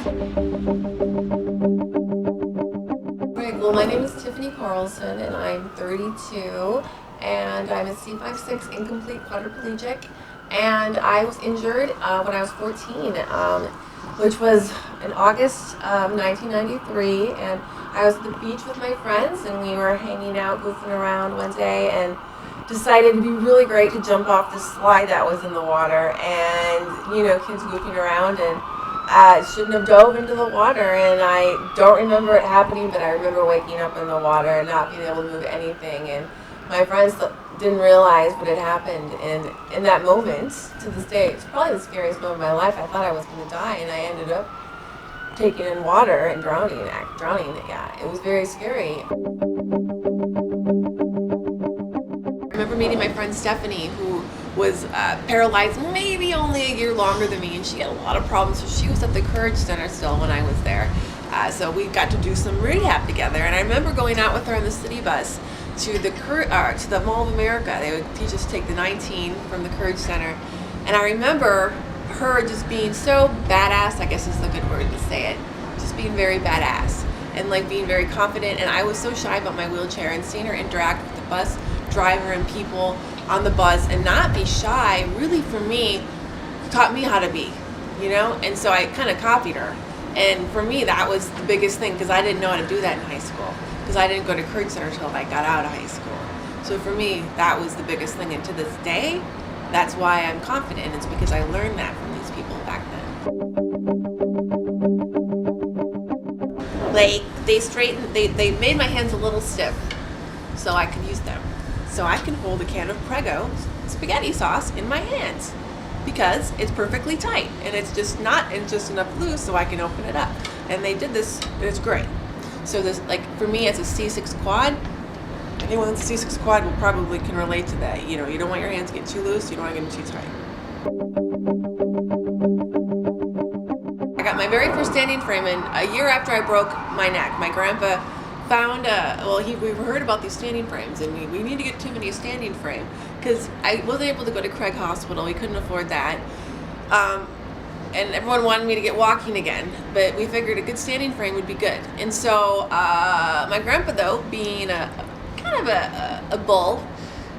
Right, well, my name is Tiffiny Carlson, and I'm 32, and I'm a C5-6 incomplete quadriplegic, and I was injured when I was 14, which was in August of 1993, and I was at the beach with my friends, and we were hanging out, goofing around one day, and decided it'd be really great to jump off the slide that was in the water, and, you know, kids goofing around, and shouldn't have dove into the water, and I don't remember it happening, but I remember waking up in the water and not being able to move anything, and my friends didn't realize what had happened, and in that moment, to this day, it's probably the scariest moment of my life. I thought I was going to die, and I ended up taking in water and drowning. Yeah, it was very scary. I remember meeting my friend Stephanie, who was paralyzed maybe only a year longer than me, and she had a lot of problems. So she was at the Courage Center still when I was there. So we got to do some rehab together, and I remember going out with her on the city bus to the Mall of America. They would teach us to take the 19 from the Courage Center, and I remember her just being so badass, I guess is the good word to say it, just being very badass and like being very confident. And I was so shy about my wheelchair, and seeing her interact with the bus driver and people on the bus and not be shy, really for me taught me how to be, you know. And so I kind of copied her, and for me that was the biggest thing, because I didn't know how to do that in high school, because I didn't go to Courage Center until I got out of high school. So for me that was the biggest thing, and to this day that's why I'm confident. It's because I learned that from these people back then. Like they made my hands a little stiff so I could use them. So I can hold a can of Prego spaghetti sauce in my hands because it's perfectly tight, and it's just enough loose so I can open it up. And they did this, and it's great. So this, like for me as a C6 quad, anyone that's a C6 quad will probably can relate to that. You know, you don't want your hands to get too loose, you don't want to get them too tight. I got my very first standing frame, and a year after I broke my neck, my grandpa found we heard about these standing frames, and we need to get Tiffany a standing frame, because I wasn't able to go to Craig Hospital. We couldn't afford that, and everyone wanted me to get walking again, but we figured a good standing frame would be good. And so my grandpa, though, being a kind of a bull,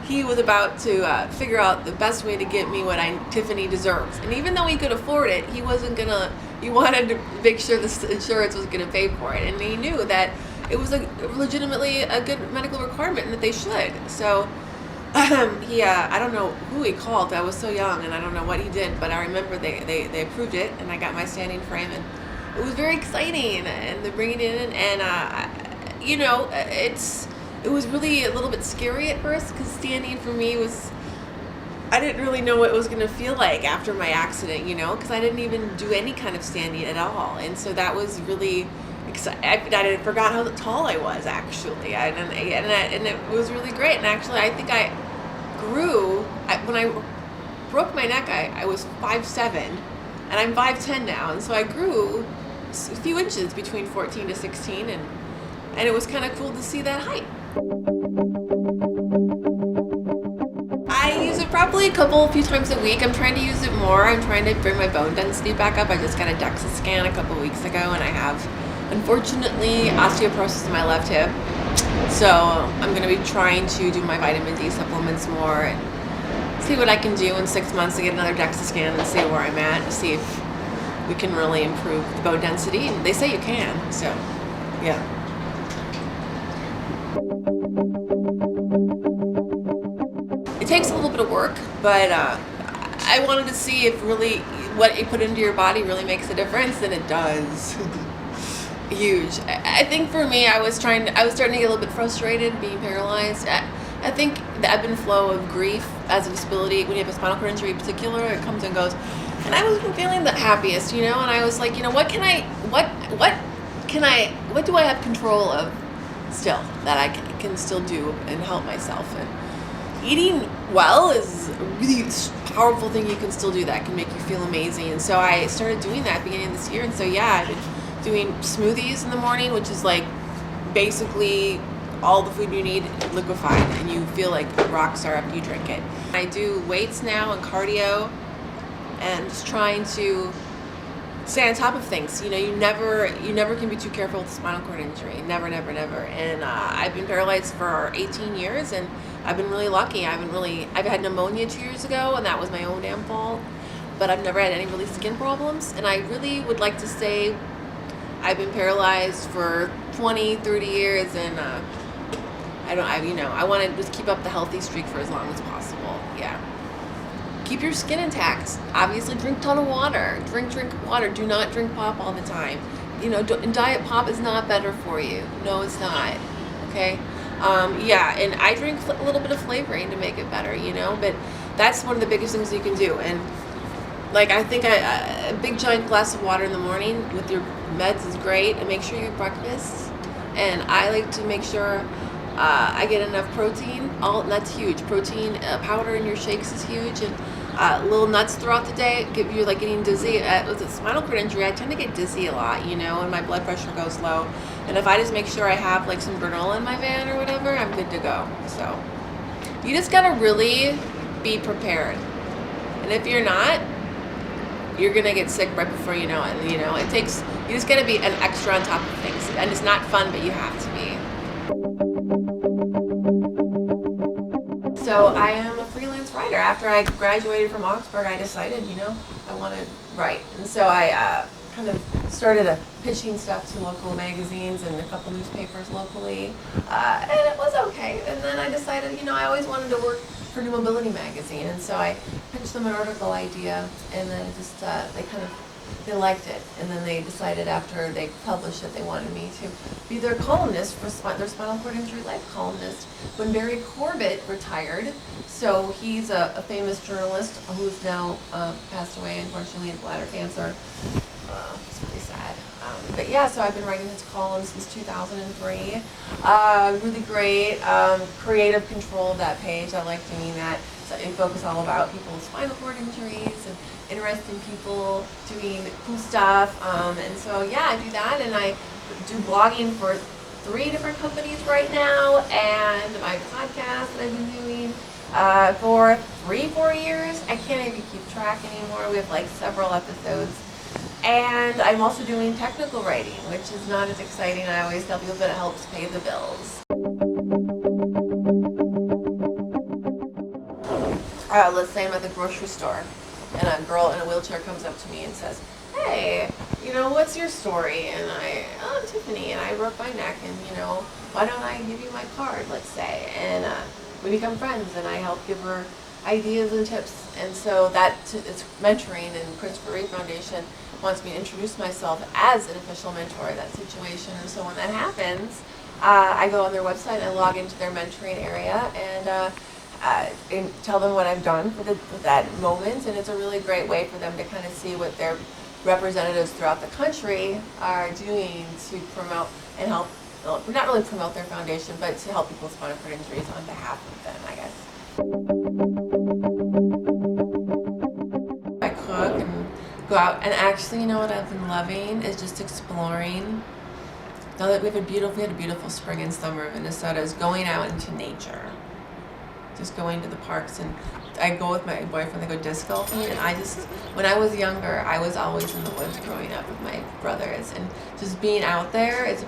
he was about to figure out the best way to get me what Tiffany deserves. And even though he could afford it, he wanted to make sure the insurance was gonna pay for it, and he knew that it was legitimately a good medical requirement and that they should. So I don't know who he called. I was so young, and I don't know what he did, but I remember they approved it, and I got my standing frame, and it was very exciting. And they're bringing it in, and you know, it was really a little bit scary at first, because standing for me was, I didn't really know what it was going to feel like after my accident, you know, because I didn't even do any kind of standing at all. And so that was really exciting. I forgot how tall I was, actually, and it was really great. And actually, I think I grew, when I broke my neck, I was 5'7", and I'm 5'10" now, and so I grew a few inches between 14 to 16, and it was kind of cool to see that height. I use it probably a few times a week. I'm trying to use it more. I'm trying to bring my bone density back up. I just got a DEXA scan a couple weeks ago, and I have, unfortunately, osteoporosis in my left hip. So I'm going to be trying to do my vitamin D supplements more and see what I can do in 6 months to get another DEXA scan and see where I'm at, and see if we can really improve the bone density. And they say you can, so yeah. It takes a little bit of work, but I wanted to see if really what you put into your body really makes a difference, and it does. Huge. I think for me, I was starting to get a little bit frustrated being paralyzed. I think the ebb and flow of grief as a disability, when you have a spinal cord injury in particular, it comes and goes. And I wasn't feeling the happiest, you know, and I was like, you know, what do I have control of still that I can still do and help myself? And eating well is a really powerful thing. You can still do that. It can make you feel amazing. And so I started doing that beginning of this year. And so yeah, I've been doing smoothies in the morning, which is like basically all the food you need liquefied, and you feel like a rock star after you drink it. I do weights now and cardio, and just trying to stay on top of things. You never can be too careful with a spinal cord injury. Never, never, never. And I've been paralyzed for 18 years, and I've been really lucky. I've had pneumonia 2 years ago, and that was my own damn fault. But I've never had any really skin problems, and I really would like to say I've been paralyzed for 20, 30 years, and I want to just keep up the healthy streak for as long as possible. Yeah. Keep your skin intact. Obviously, drink a ton of water. Drink water. Do not drink pop all the time. Diet pop is not better for you. No, it's not. Okay? And I drink a little bit of flavoring to make it better, but that's one of the biggest things you can do. And I think a big giant glass of water in the morning with your meds is great, and make sure you eat breakfast. And I like to make sure I get enough protein. And that's huge. Protein powder in your shakes is huge, and little nuts throughout the day. Give you getting dizzy. With a spinal cord injury, I tend to get dizzy a lot, and my blood pressure goes low. And if I just make sure I have some granola in my van or whatever, I'm good to go. So you just gotta really be prepared. And if you're not, you're gonna get sick right before you know it. You just gotta be an extra on top of things, and it's not fun, but you have to be. So I am a freelance writer. After I graduated from Augsburg, I decided, I want to write. And so I kind of started pitching stuff to local magazines and a couple newspapers locally. And it was okay. And then I decided, I always wanted to work for New Mobility magazine. And so I pitched them an article idea, and then just they liked it. And then they decided after they published it, they wanted me to be their columnist for their spinal cord injury life columnist when Barry Corbett retired. So he's a famous journalist who's now passed away, unfortunately, of bladder cancer. It's really sad. But yeah, so I've been writing his columns since 2003. Really great. Creative control of that page. I like doing that. So I focus all about people with spinal cord injuries and interesting people doing cool stuff. And so yeah, I do that, and I do blogging for 3 different companies right now, and my podcast that I've been doing for 3-4 years. I can't even keep track anymore. We have several episodes. And I'm also doing technical writing, which is not as exciting. I always tell people that it helps pay the bills. Let's say I'm at the grocery store, and a girl in a wheelchair comes up to me and says, "Hey, what's your story?" And I'm Tiffany, and I broke my neck, and why don't I give you my card, let's say. And we become friends, and I help give her ideas and tips. And so it's mentoring, and Christopher Reeve Foundation wants me to introduce myself as an official mentor in that situation. And so when that happens, I go on their website and I log into their mentoring area, and tell them what I've done for that moment. And it's a really great way for them to kind of see what their representatives throughout the country are doing to promote and help, not really promote their foundation, but to help people with spinal cord injuries on behalf of them, I guess. I cook and go out, and actually, what I've been loving is just exploring. Now that we had a beautiful spring and summer in Minnesota, is going out into nature. Just going to the parks, and I go with my boyfriend, they go disc golfing, and when I was younger, I was always in the woods growing up with my brothers, and just being out there is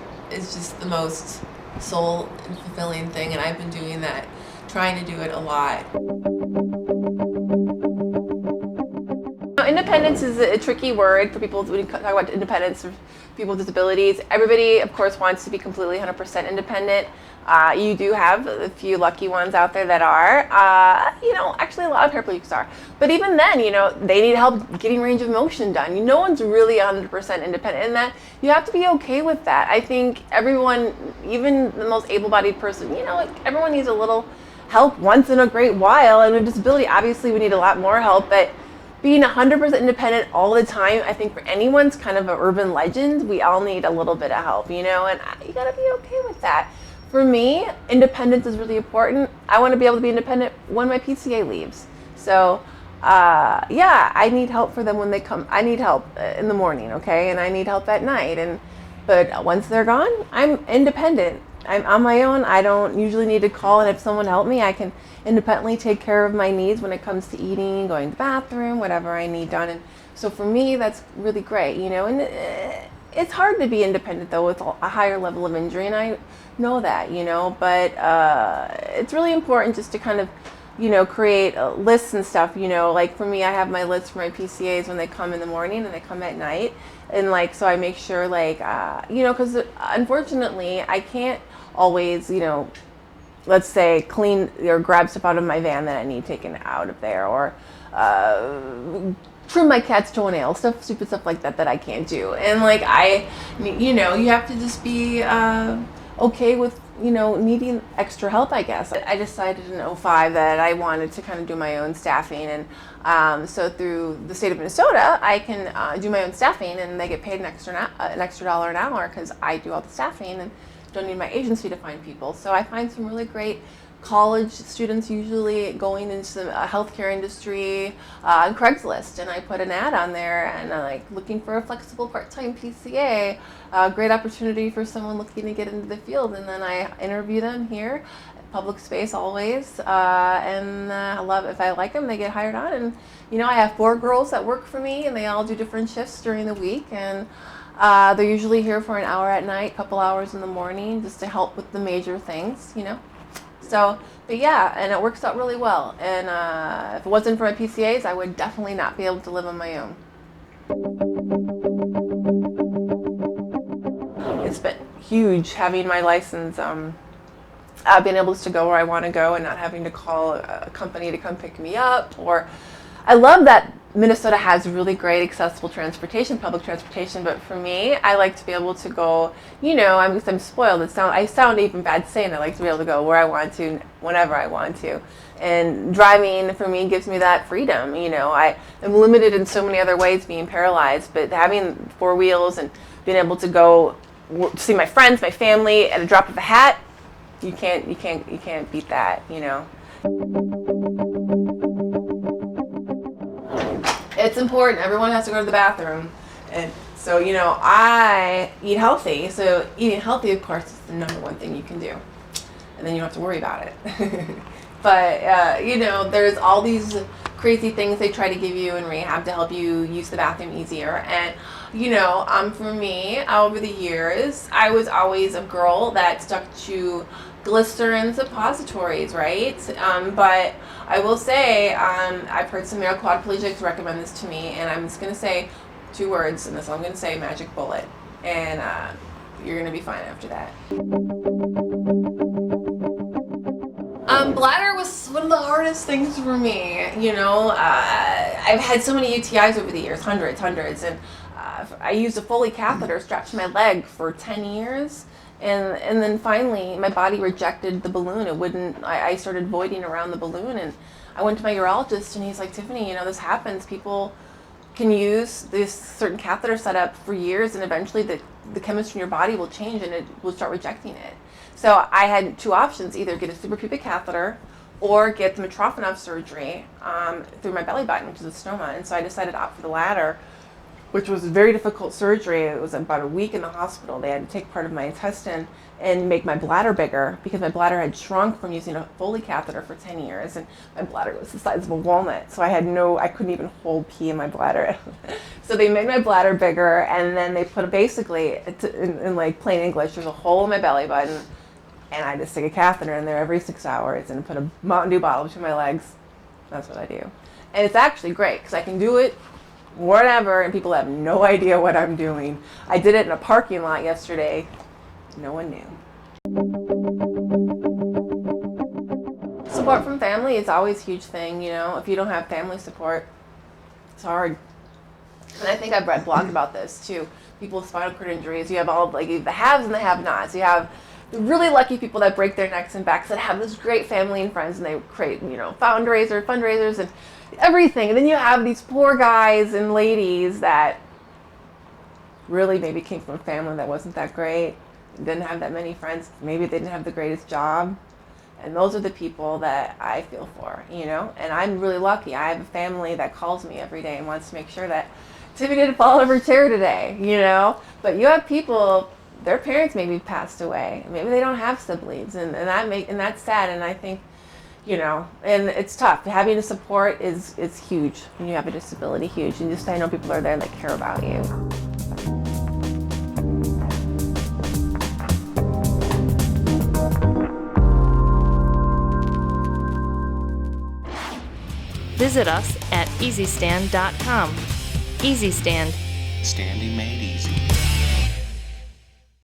just the most soul fulfilling thing, and I've been doing that, trying to do it a lot. Independence is a tricky word for people when you talk about independence of people with disabilities. Everybody, of course, wants to be completely 100% independent. You do have a few lucky ones out there that are. Actually a lot of paraplegics are. But even then, they need help getting range of motion done. No one's really 100% independent, and that you have to be okay with that. I think everyone, even the most able-bodied person, everyone needs a little help once in a great while. And with disability, obviously, we need a lot more help, but being 100% independent all the time, I think for anyone's kind of an urban legend. We all need a little bit of help, and you gotta be okay with that. For me, independence is really important. I want to be able to be independent when my PCA leaves. So, I need help for them when they come. I need help in the morning, okay? And I need help at night. But once they're gone, I'm independent. I'm on my own. I don't usually need to call and have someone help me. I can independently take care of my needs when it comes to eating, going to the bathroom, whatever I need done. And So for me, that's really great, and it's hard to be independent though with a higher level of injury, and I know that, but it's really important just to kind of, create lists and stuff, like for me, I have my list for my PCAs when they come in the morning and they come at night. And like, so I make sure like, because unfortunately I can't always, let's say clean or grab stuff out of my van that I need taken out of there, or trim my cat's toenail, stupid stuff like that I can't do. And like you have to just be okay with needing extra help, I guess. I decided in '05 that I wanted to kind of do my own staffing, and so through the state of Minnesota, I can do my own staffing, and they get paid an extra $1 an hour because I do all the staffing and don't need my agency to find people. So I find some really great college students usually going into the healthcare industry on Craigslist, and I put an ad on there, and like looking for a flexible part-time PCA, great opportunity for someone looking to get into the field, and then I interview them here, public space always, and I love, if I like them, they get hired on. And I have 4 girls that work for me, and they all do different shifts during the week, and they're usually here for an hour at night, couple hours in the morning, just to help with the major things, So, but yeah, and it works out really well. And if it wasn't for my PCAs, I would definitely not be able to live on my own. It's been huge having my license, being able to go where I want to go and not having to call a company to come pick me up. Or I love that Minnesota has really great accessible transportation, public transportation, but for me, I like to be able to go, I'm spoiled. I sound even bad saying I like to be able to go where I want to, whenever I want to. And driving for me gives me that freedom. I am limited in so many other ways being paralyzed, but having 4 wheels and being able to go see my friends, my family at a drop of a hat, you can't beat that, It's important. Everyone has to go to the bathroom. And so, I eat healthy. So eating healthy, of course, is the number one thing you can do. And then you don't have to worry about it. But, there's all these crazy things they try to give you in rehab to help you use the bathroom easier. And, for me, over the years, I was always a girl that stuck to glycerin suppositories, right? But I will say, I've heard some male quadriplegics recommend this to me, and I'm just going to say 2 words, and that's all I'm going to say, magic bullet. And you're going to be fine after that. Bladder was one of the hardest things for me, I've had so many UTIs over the years, hundreds, and I used a Foley catheter strapped to my leg for 10 years. And then finally, my body rejected the balloon. It wouldn't. I started voiding around the balloon, and I went to my urologist, and he's like, Tiffany, this happens. People can use this certain catheter setup for years, and eventually the chemistry in your body will change, and it will start rejecting it. So I had 2 options: either get a suprapubic catheter, or get the Mitrofanov surgery through my belly button, which is a stoma. And so I decided to opt for the latter, which was a very difficult surgery. It was about a week in the hospital. They had to take part of my intestine and make my bladder bigger because my bladder had shrunk from using a Foley catheter for 10 years, and my bladder was the size of a walnut. So I couldn't even hold pee in my bladder. So they made my bladder bigger, and then they put basically, in like plain English, there's a hole in my belly button, and I just stick a catheter in there every 6 hours and put a Mountain Dew bottle between my legs. That's what I do. And it's actually great because I can do it whatever, and people have no idea what I'm doing. I did it in a parking lot yesterday. No one knew. Support from family is always a huge thing, If you don't have family support, it's hard. And I think I've read blogs about this too. People with spinal cord injuries, you have all like the haves and the have-nots. You have the really lucky people that break their necks and backs that have this great family and friends, and they create, fundraisers and everything. And then you have these poor guys and ladies that really maybe came from a family that wasn't that great, didn't have that many friends, maybe they didn't have the greatest job. And those are the people that I feel for, And I'm really lucky. I have a family that calls me every day and wants to make sure that Tiffany didn't fall out of her chair today, But you have people, their parents maybe passed away. Maybe they don't have siblings, and that's sad. And I think, and it's tough. Having a support is huge when you have a disability, huge. And just I know people are there that care about you. Visit us at EasyStand.com. EasyStand. Standing made easy.